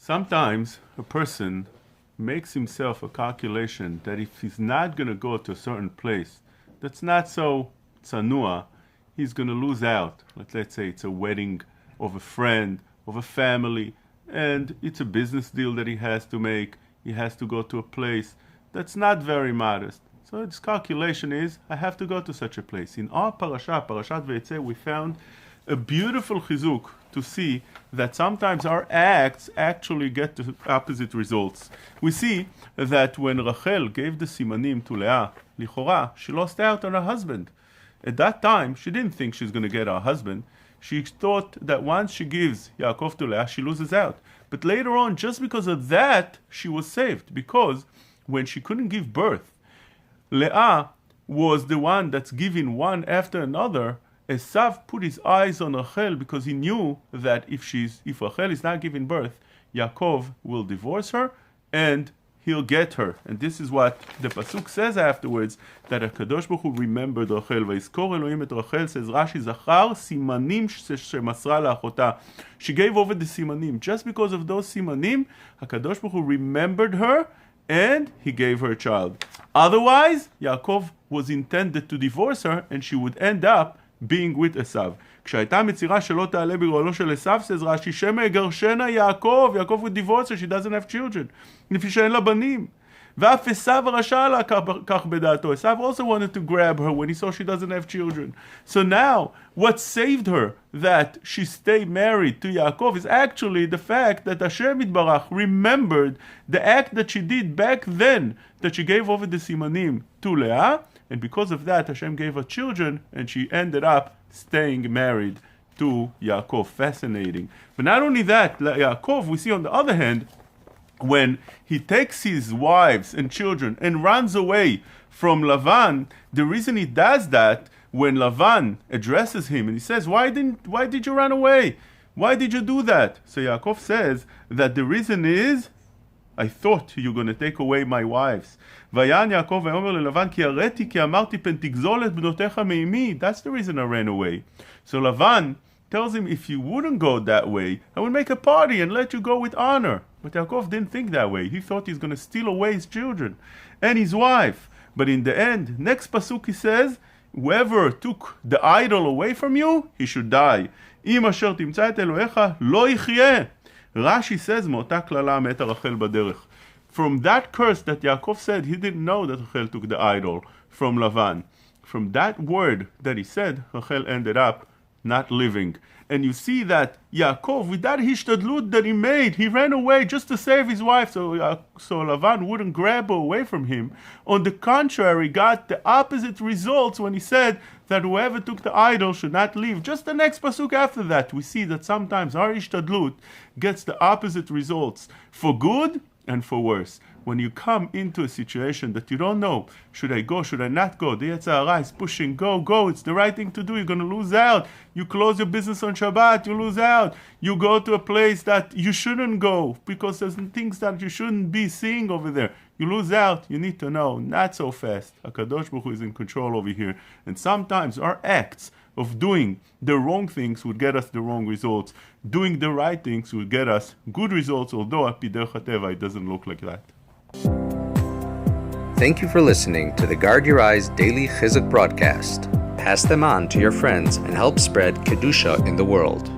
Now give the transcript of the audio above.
Sometimes a person makes himself a calculation that if he's not going to go to a certain place that's not so tzanua, he's going to lose out. Let's say it's a wedding of a friend, of a family, and it's a business deal that he has to make. He has to go to a place that's not very modest. So his calculation is, I have to go to such a place. In our Parashat Vayetze, we found a beautiful chizuk to see that sometimes our acts actually get to opposite results. We see that when Rachel gave the simanim to Leah, lichora, she lost out on her husband. At that time, she didn't think she's going to get her husband. She thought that once she gives Yaakov to Leah, she loses out. But later on, just because of that, she was saved. Because when she couldn't give birth, Leah was the one that's giving one after another. Esav put his eyes on Rachel because he knew that if Rachel is not giving birth, Yaakov will divorce her and he'll get her. And this is what the pasuk says afterwards, that HaKadosh Baruch Hu remembered Rachel. Vayizkor Elohim et Rachel, says Rashi, Zachar simanim shemasra la'achota. She gave over the simanim. Just because of those simanim, HaKadosh Baruch Hu remembered her and he gave her a child. Otherwise, Yaakov was intended to divorce her and she would end up being with Esav. כשהייתה מצירה שלא תעלה בגורלו של עשיו, says Rashi, שמא יגרשנה יעקב, Yaakov would divorce her, she doesn't have children, לפי שאין לה בנים. ואף עשיו הרשע עלה כך בדעתו. Esav also wanted to grab her when he saw she doesn't have children. So now, what saved her that she stayed married to Yaakov is actually the fact that Hashem Yitbarach remembered the act that she did back then, that she gave over the simanim to Leah, and because of that, Hashem gave her children, and she ended up staying married to Yaakov. Fascinating. But not only that, Yaakov, we see on the other hand, when he takes his wives and children and runs away from Lavan, the reason he does that, when Lavan addresses him and he says, why did you run away? Why did you do that? So Yaakov says that the reason is, I thought you were going to take away my wives. ויען יעקב ויאמר ללבן כי הראתי כי אמרתי פן תגזול את בנותיך מאמי. That's the reason I ran away. So Lavan tells him, if you wouldn't go that way, I would make a party and let you go with honor. But Yaakov didn't think that way. He thought he's going to steal away his children and his wife. But in the end, next pasuk he says, whoever took the idol away from you, he should die. אם אשר תמצא את אלוהיך לא יחיה. Rashi says, מאותה קללה מתה רחל בדרך. From that curse that Yaakov said, he didn't know that Rachel took the idol from Lavan. From that word that he said, Rachel ended up not living. And you see that Yaakov, with that hishtadlut that he made, he ran away just to save his wife, so Lavan wouldn't grab her away from him. On the contrary, got the opposite results when he said that whoever took the idol should not leave. Just the next pasuk after that, we see that sometimes our hishtadlut gets the opposite results, for good and for worse. When you come into a situation that you don't know, should I go, should I not go? The Yetzer Hara is pushing, go, it's the right thing to do, you're going to lose out. You close your business on Shabbat, you lose out. You go to a place that you shouldn't go because there's things that you shouldn't be seeing over there. You lose out. You need to know, not so fast. HaKadosh Baruch Hu is in control over here. And sometimes our acts of doing the wrong things would get us the wrong results. Doing the right things would get us good results, although at Derech HaTeva it doesn't look like that. Thank you for listening to the Guard Your Eyes Daily Chizuk broadcast. Pass them on to your friends and help spread Kedusha in the world.